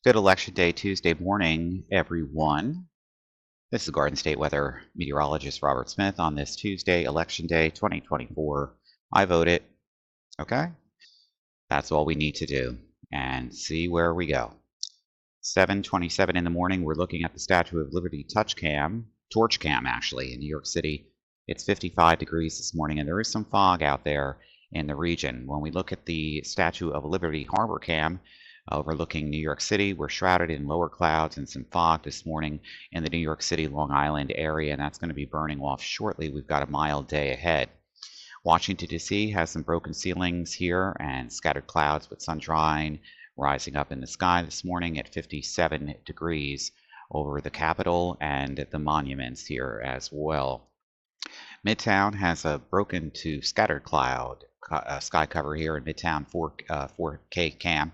Good election day Tuesday morning, everyone. This is Garden State Weather meteorologist Robert Smith on this Tuesday, election day 2024. I voted. Okay? That's all we need to do and see where we go. 7:27 in the morning, we're looking at the Statue of Liberty torch cam actually, in New York City. It's 55 degrees this morning, and there is some fog out there in the region. When we look at the Statue of Liberty harbor cam overlooking New York City, we're shrouded in lower clouds and some fog this morning in the New York City, Long Island area, and that's going to be burning off shortly. We've got a mild day ahead. Washington, D.C. has some broken ceilings here and scattered clouds with sunshine rising up in the sky this morning at 57 degrees over the Capitol and the monuments here as well. Midtown has a broken to scattered cloud sky cover here in Midtown 4K cam,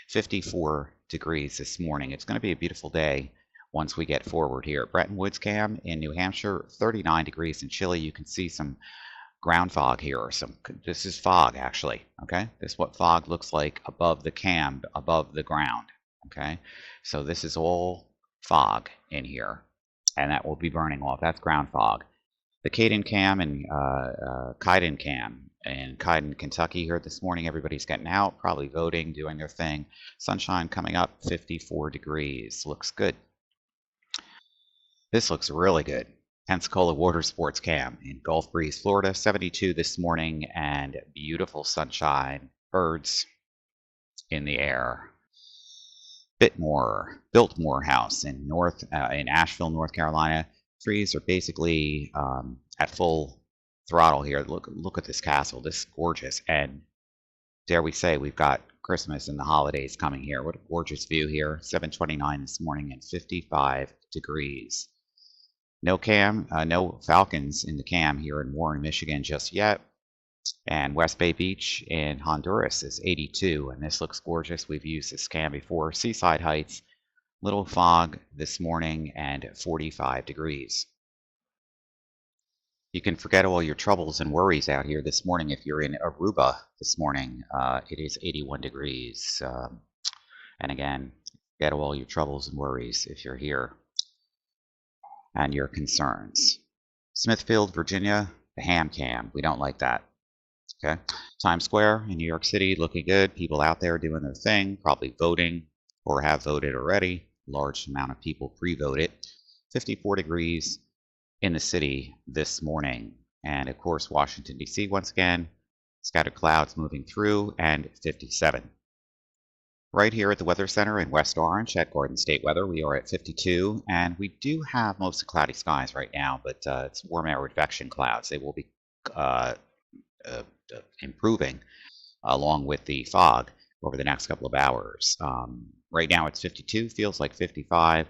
54 degrees this morning. It's going to be a beautiful day once we get forward here. Bretton Woods cam in New Hampshire, 39 degrees and chilly. You can see some ground fog here, or this is fog actually. Okay, this is what fog looks like above the cam, above the ground. Okay, so this is all fog in here, and that will be burning off. That's ground fog. The Caden cam and Kaiden cam in Kaiden, Kentucky here this morning. Everybody's getting out, probably voting, doing their thing. Sunshine coming up, 54 degrees. Looks good. This looks really good. Pensacola Water Sports Cam in Gulf Breeze, Florida, 72 this morning, and beautiful sunshine, birds in the air. Biltmore House in Asheville, North Carolina. Trees are basically at full throttle here. Look at this castle. This is gorgeous, and dare we say we've got Christmas and the holidays coming here. What a gorgeous view here. 7:29 this morning and 55 degrees. No falcons in the cam here in Warren, Michigan just yet. And West Bay Beach in Honduras is 82, and this looks gorgeous. We've used this cam before. Seaside Heights, little fog this morning and 45 degrees. You can forget all your troubles and worries out here this morning if you're in Aruba this morning. It is 81 degrees. And again, forget all your troubles and worries if you're here and your concerns. Smithfield, Virginia, the ham cam. We don't like that. Okay. Times Square in New York City looking good. People out there doing their thing, probably voting or have voted already. Large amount of people pre-voted. 54 degrees in the city this morning. And of course, Washington, D.C. once again, scattered clouds moving through, and 57. Right here at the Weather Center in West Orange at Garden State Weather, we are at 52, and we do have mostly cloudy skies right now, but it's warm air advection clouds. They will be improving along with the fog over the next couple of hours. Right now it's 52, feels like 55.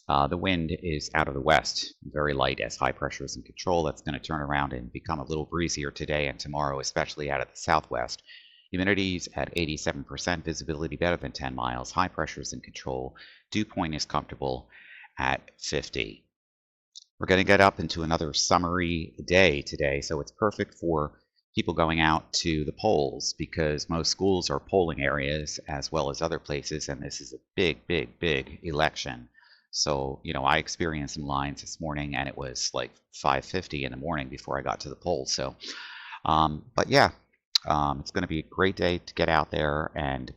The wind is out of the west, very light as high pressure is in control. That's going to turn around and become a little breezier today and tomorrow, especially out of the southwest. Humidity's at 87%, visibility better than 10 miles, high pressure is in control, dew point is comfortable at 50. We're going to get up into another summery day today, so it's perfect for people going out to the polls because most schools are polling areas as well as other places, and this is a big election. So, I experienced some lines this morning, and it was like 5:50 in the morning before I got to the polls. So, but yeah, it's going to be a great day to get out there and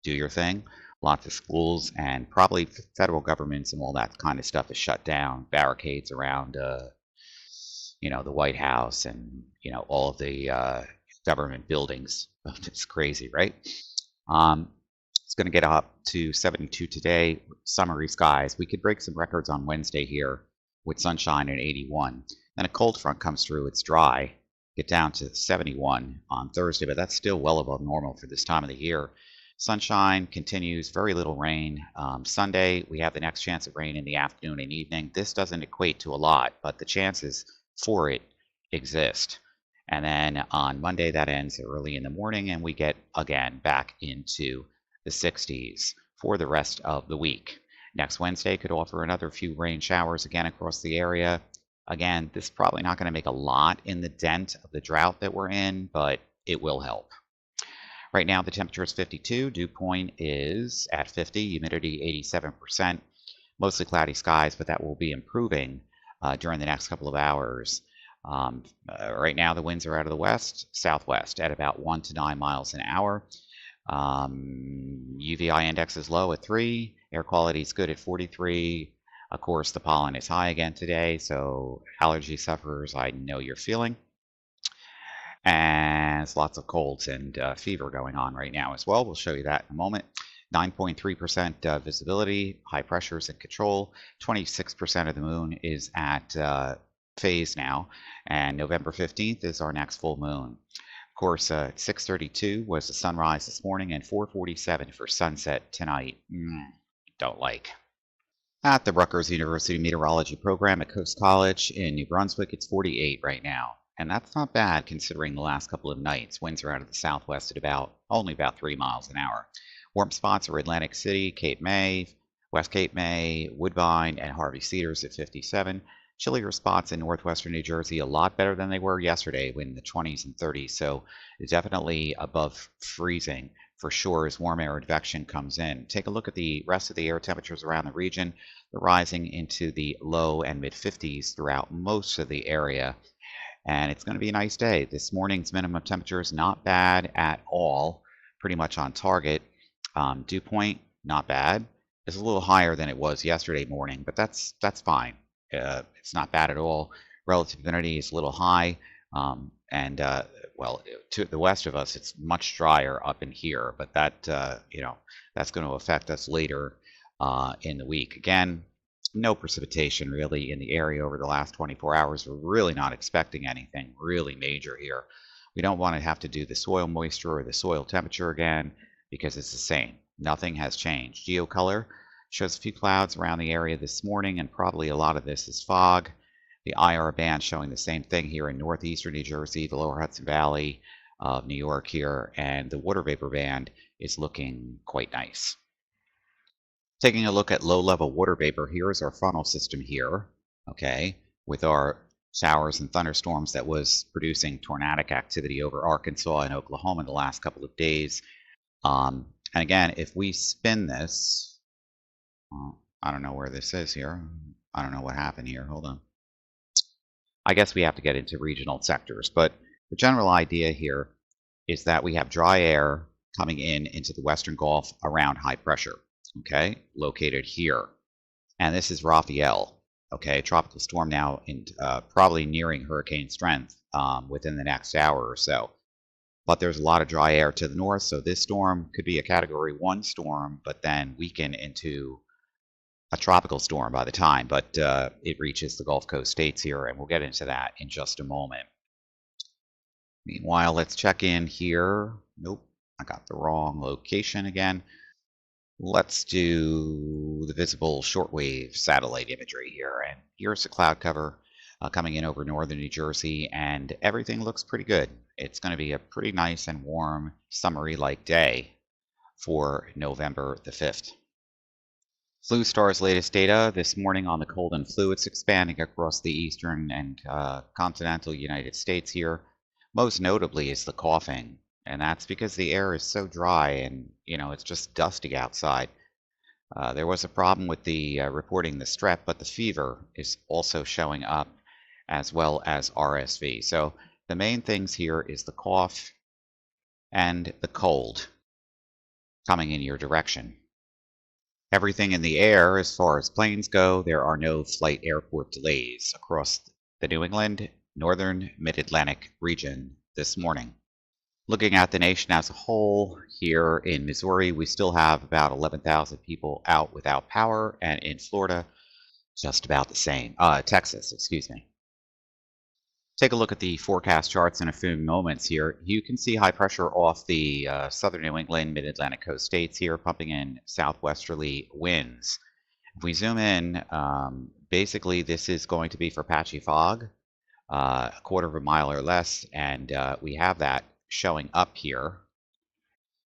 do your thing. Lots of schools and probably federal governments and all that kind of stuff is shut down. Barricades around, the White House and, all of the government buildings. It's crazy, right? It's going to get up to 72 today, summery skies. We could break some records on Wednesday here with sunshine at 81. Then a cold front comes through. It's dry. Get down to 71 on Thursday, but that's still well above normal for this time of the year. Sunshine continues, very little rain. Sunday, we have the next chance of rain in the afternoon and evening. This doesn't equate to a lot, but the chances for it exist. And then on Monday, that ends early in the morning, and we get again back into the 60s for the rest of the week. Next Wednesday could offer another few rain showers again across the area. Again, this is probably not going to make a lot in the dent of the drought that we're in, but it will help. Right now, the temperature is 52. Dew point is at 50. Humidity 87%. Mostly cloudy skies, but that will be improving during the next couple of hours. Right now, the winds are out of the west, southwest at about 1 to 9 miles an hour. UVI index is low at 3. Air quality is good at 43. Of course, the pollen is high again today, so allergy sufferers, I know you're feeling. And it's lots of colds and fever going on right now as well. We'll show you that in a moment. 9.3% visibility, high pressures in control. 26% of the moon is at phase now, and November 15th is our next full moon. Of course, 6:32 was the sunrise this morning, and 4:47 for sunset tonight. Don't like. At the Rutgers University Meteorology Program at Coast College in New Brunswick, it's 48 right now. And that's not bad considering the last couple of nights. Winds are out of the southwest at only about 3 miles an hour. Warm spots are Atlantic City, Cape May, West Cape May, Woodbine, and Harvey Cedars at 57. Chillier spots in northwestern New Jersey, a lot better than they were yesterday in the 20s and 30s. So definitely above freezing for sure as warm air advection comes in. Take a look at the rest of the air temperatures around the region. They're rising into the low and mid 50s throughout most of the area. And it's going to be a nice day. This morning's minimum temperature is not bad at all, pretty much on target. Dew point, not bad. It's a little higher than it was yesterday morning, but that's fine. It's not bad at all. Relative humidity is a little high, well, to the west of us, it's much drier up in here, but that that's going to affect us later in the week. Again, no precipitation really in the area over the last 24 hours. We're really not expecting anything really major here. We don't want to have to do the soil moisture or the soil temperature again because it's the same. Nothing has changed. Geocolor shows a few clouds around the area this morning, and probably a lot of this is fog. The IR band showing the same thing here in northeastern New Jersey, the lower Hudson Valley of New York here, and the water vapor band is looking quite nice. Taking a look at low-level water vapor, here is our funnel system here, okay, with our showers and thunderstorms that was producing tornadic activity over Arkansas and Oklahoma in the last couple of days. And again, if we spin this, I don't know where this is here. I don't know what happened here. Hold on. I guess we have to get into regional sectors, but the general idea here is that we have dry air coming into the Western Gulf around high pressure, okay, located here. And this is Raphael, okay, tropical storm now and probably nearing hurricane strength within the next hour or so. But there's a lot of dry air to the north, so this storm could be a Category 1 storm, but then weaken into a tropical storm by the time, but it reaches the Gulf Coast states here, and we'll get into that in just a moment. Meanwhile, let's check in here. Nope, I got the wrong location again. Let's do the visible shortwave satellite imagery here, and here's the cloud cover coming in over northern New Jersey, and everything looks pretty good. It's going to be a pretty nice and warm, summery-like day for November the 5th. Flu Star's latest data this morning on the cold and flu. It's expanding across the eastern and continental United States here. Most notably is the coughing, and that's because the air is so dry and, it's just dusty outside. There was a problem with the reporting the strep, but the fever is also showing up as well as RSV. So the main things here is the cough and the cold coming in your direction. Everything in the air, as far as planes go, there are no flight airport delays across the New England, northern, mid-Atlantic region this morning. Looking at the nation as a whole, here in Missouri, we still have about 11,000 people out without power, and in Florida, just about the same. Texas, excuse me. Take a look at the forecast charts in a few moments here. You can see high pressure off the southern New England, mid-Atlantic coast states here, pumping in southwesterly winds. If we zoom in, basically this is going to be for patchy fog, a quarter of a mile or less, and we have that showing up here.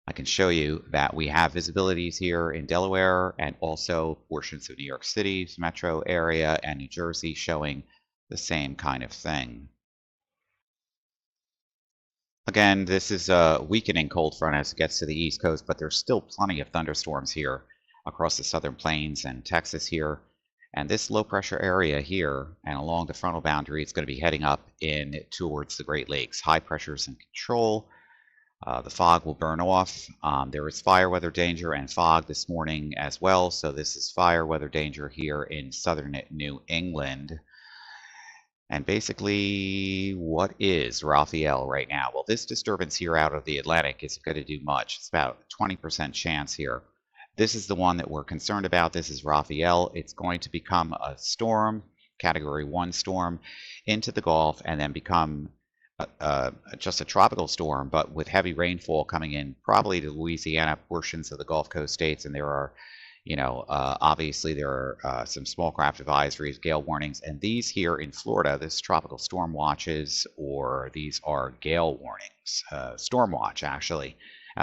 I can show you that we have visibilities here in Delaware and also portions of New York City's metro area and New Jersey showing the same kind of thing. Again, this is a weakening cold front as it gets to the east coast, but there's still plenty of thunderstorms here across the southern plains and Texas here. And this low pressure area here and along the frontal boundary is going to be heading up in towards the Great Lakes. High pressures in control. The fog will burn off. There is fire weather danger and fog this morning as well. So this is fire weather danger here in southern New England. And basically, what is Raphael right now? Well, this disturbance here out of the Atlantic isn't going to do much. It's about 20% chance here. This is the one that we're concerned about. This is Raphael. It's going to become a storm, Category 1 storm, into the Gulf, and then become just a tropical storm, but with heavy rainfall coming in probably to Louisiana, portions of the Gulf Coast states, and there are obviously there are some small craft advisories, gale warnings, and these here in Florida, this tropical storm watches, or these are gale warnings, storm watch actually,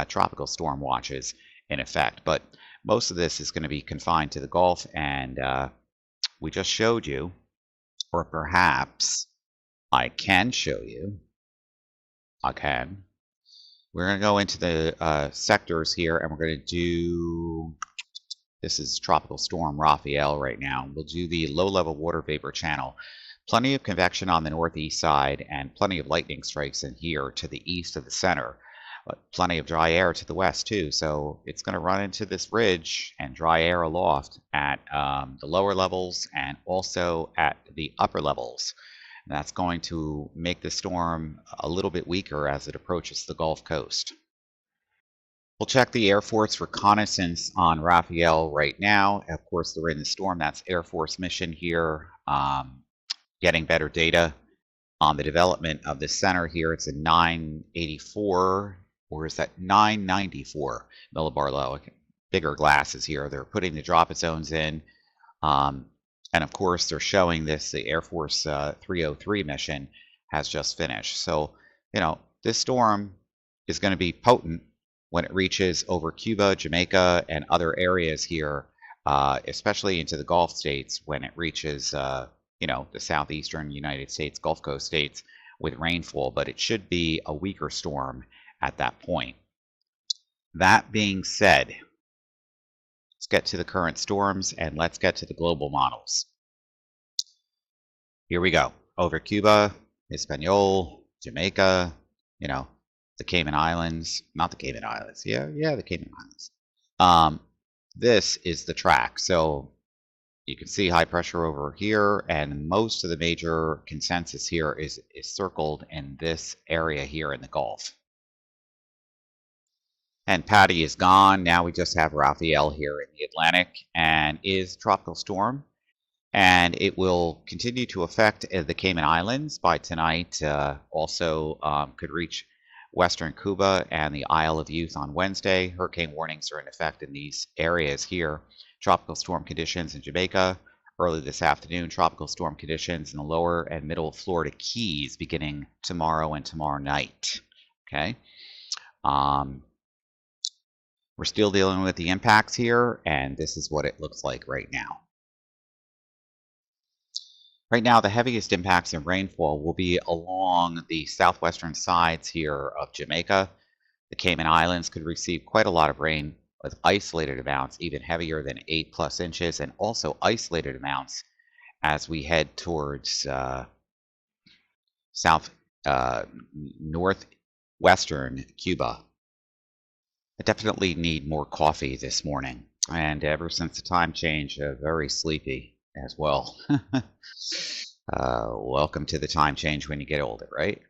tropical storm watches in effect. But most of this is going to be confined to the Gulf, and we just showed you, or perhaps I can show you. We're going to go into the sectors here, and we're going to do. This is Tropical Storm Raphael right now. We'll do the low-level water vapor channel. Plenty of convection on the northeast side and plenty of lightning strikes in here to the east of the center. But plenty of dry air to the west too. So it's going to run into this ridge and dry air aloft at the lower levels and also at the upper levels. And that's going to make the storm a little bit weaker as it approaches the Gulf Coast. We'll check the Air Force reconnaissance on Raphael right now. Of course, they're in the storm. That's Air Force mission here, getting better data on the development of the center here. It's a 984, or is that 994 millibar low? Bigger glasses here. They're putting the drop zones in. And of course, they're showing this, the Air Force 303 mission has just finished. So, this storm is going to be potent when it reaches over Cuba, Jamaica, and other areas here, especially into the Gulf states, when it reaches, the southeastern United States, Gulf Coast states with rainfall, but it should be a weaker storm at that point. That being said, let's get to the current storms and let's get to the global models. Here we go. Over Cuba, Hispaniola, Jamaica, the Cayman Islands, not the Cayman Islands. Yeah, the Cayman Islands. This is the track. So you can see high pressure over here, and most of the major consensus here is circled in this area here in the Gulf. And Patty is gone. Now we just have Raphael here in the Atlantic, and is tropical storm. And it will continue to affect the Cayman Islands by tonight. Also could reach western Cuba and the Isle of Youth on Wednesday. Hurricane warnings are in effect in these areas here. Tropical storm conditions in Jamaica early this afternoon. Tropical storm conditions in the lower and middle Florida Keys beginning tomorrow and tomorrow night. Okay. We're still dealing with the impacts here, and this is what it looks like right now. Right now, the heaviest impacts in rainfall will be along the southwestern sides here of Jamaica. The Cayman Islands could receive quite a lot of rain with isolated amounts, even heavier than 8+ inches, and also isolated amounts as we head towards northwestern Cuba. I definitely need more coffee this morning, and ever since the time change, very sleepy as well. Welcome to the time change when you get older, right?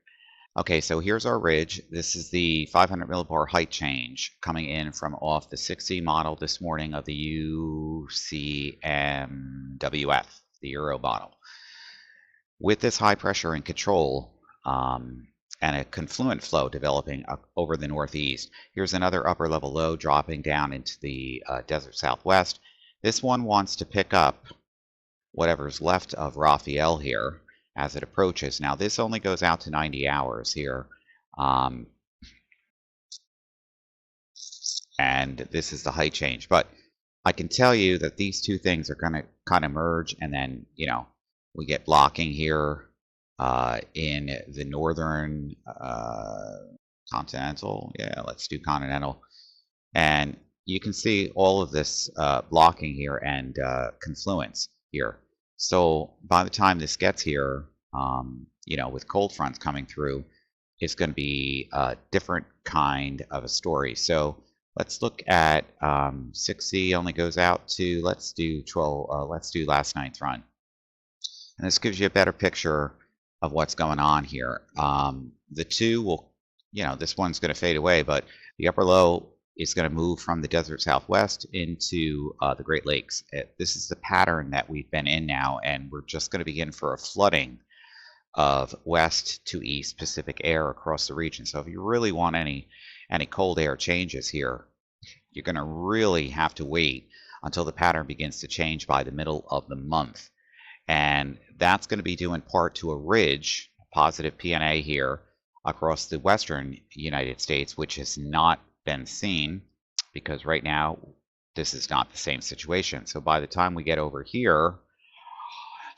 Okay, so here's our ridge. This is the 500 millibar height change coming in from off the 6C model this morning of the UCMWF, the Euro model. With this high pressure in control and a confluent flow developing up over the northeast, here's another upper level low dropping down into the desert southwest. This one wants to pick up whatever's left of Raphael here as it approaches. Now, this only goes out to 90 hours here. And this is the height change. But I can tell you that these two things are going to kind of merge, and then, we get blocking here in the northern Continental, yeah, let's do continental. And you can see all of this blocking here and confluence here. So by the time this gets here, with cold fronts coming through, it's going to be a different kind of a story. So let's look at 6C only goes out to, let's do last night's run. And this gives you a better picture of what's going on here. The two will, this one's going to fade away, but the upper low is going to move from the desert southwest into the Great Lakes. This is the pattern that we've been in now, and we're just going to begin for a flooding of west to east Pacific air across the region. So if you really want any cold air changes here, you're going to really have to wait until the pattern begins to change by the middle of the month. And that's going to be due in part to a ridge, positive PNA here across the western United States, which has not been seen because right now this is not the same situation. So by the time we get over here,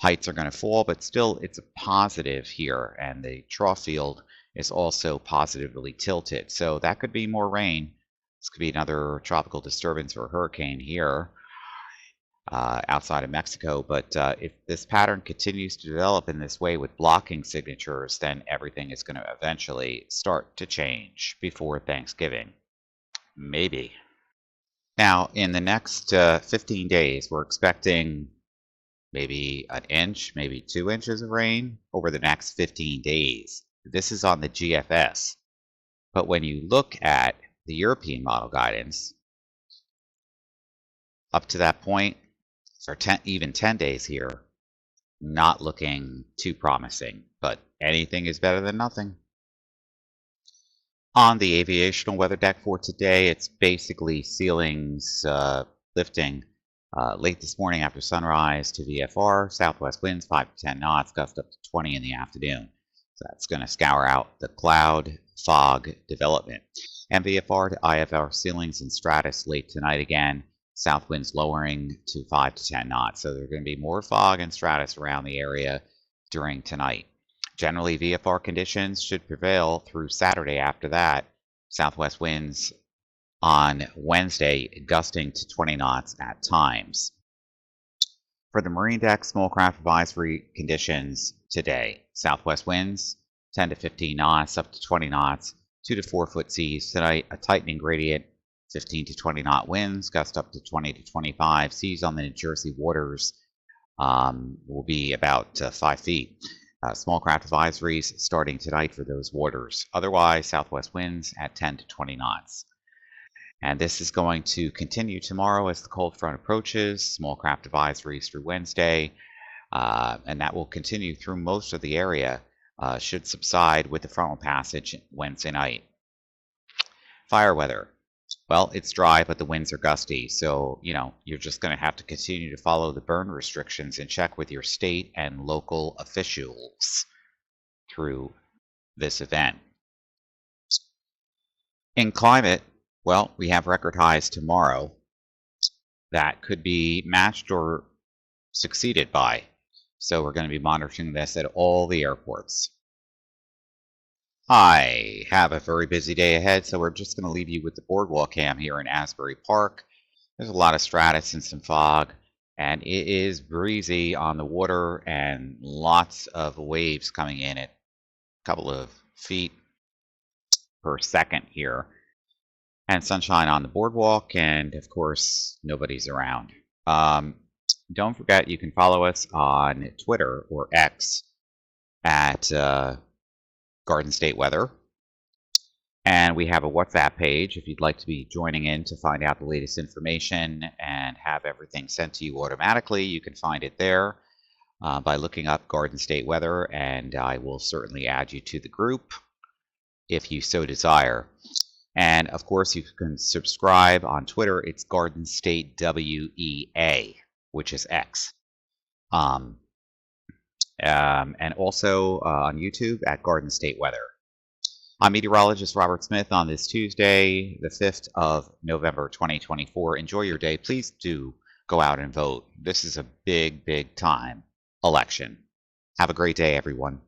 heights are going to fall, but still it's a positive here, and the trough field is also positively tilted. So that could be more rain. This could be another tropical disturbance or hurricane here outside of Mexico. But if this pattern continues to develop in this way with blocking signatures, then everything is going to eventually start to change before Thanksgiving. Maybe. Now, in the next 15 days, we're expecting maybe an inch, maybe 2 inches of rain over the next 15 days. This is on the GFS. But when you look at the European model guidance, up to that point, for even 10 days here, not looking too promising, but anything is better than nothing. On the aviational weather deck for today, it's basically ceilings lifting late this morning after sunrise to VFR, southwest winds 5 to 10 knots, gust up to 20 in the afternoon. So that's going to scour out the cloud fog development. And VFR to IFR ceilings and stratus late tonight again, south winds lowering to 5 to 10 knots. So there's going to be more fog and stratus around the area during tonight. Generally, VFR conditions should prevail through Saturday after that. Southwest winds on Wednesday gusting to 20 knots at times. For the marine deck, small craft advisory conditions today. Southwest winds 10 to 15 knots up to 20 knots, 2 to 4 foot seas tonight, a tightening gradient, 15 to 20 knot winds, gust up to 20 to 25. Seas on the New Jersey waters will be about 5 feet. Small craft advisories starting tonight for those waters. Otherwise, southwest winds at 10 to 20 knots. And this is going to continue tomorrow as the cold front approaches. Small craft advisories through Wednesday. And that will continue through most of the area. Should subside with the frontal passage Wednesday night. Fire weather. Well, it's dry, but the winds are gusty. So, you're just going to have to continue to follow the burn restrictions and check with your state and local officials through this event. In climate, well, we have record highs tomorrow that could be matched or succeeded by. So we're going to be monitoring this at all the airports. I have a very busy day ahead, so we're just going to leave you with the boardwalk cam here in Asbury Park. There's a lot of stratus and some fog, and it is breezy on the water and lots of waves coming in at a couple of feet per second here. And sunshine on the boardwalk, and of course, nobody's around. Don't forget, you can follow us on Twitter or X at Gardenstateweather. And we have a WhatsApp page if you'd like to be joining in to find out the latest information and have everything sent to you automatically. You can find it there by looking up Garden State Weather, and I will certainly add you to the group if you so desire. And of course, you can subscribe on Twitter. It's Garden State WEA, which is X. And also on YouTube at Garden State Weather. I'm meteorologist Robert Smith on this Tuesday, the 5th of November, 2024. Enjoy your day. Please do go out and vote. This is a big, big time election. Have a great day, everyone.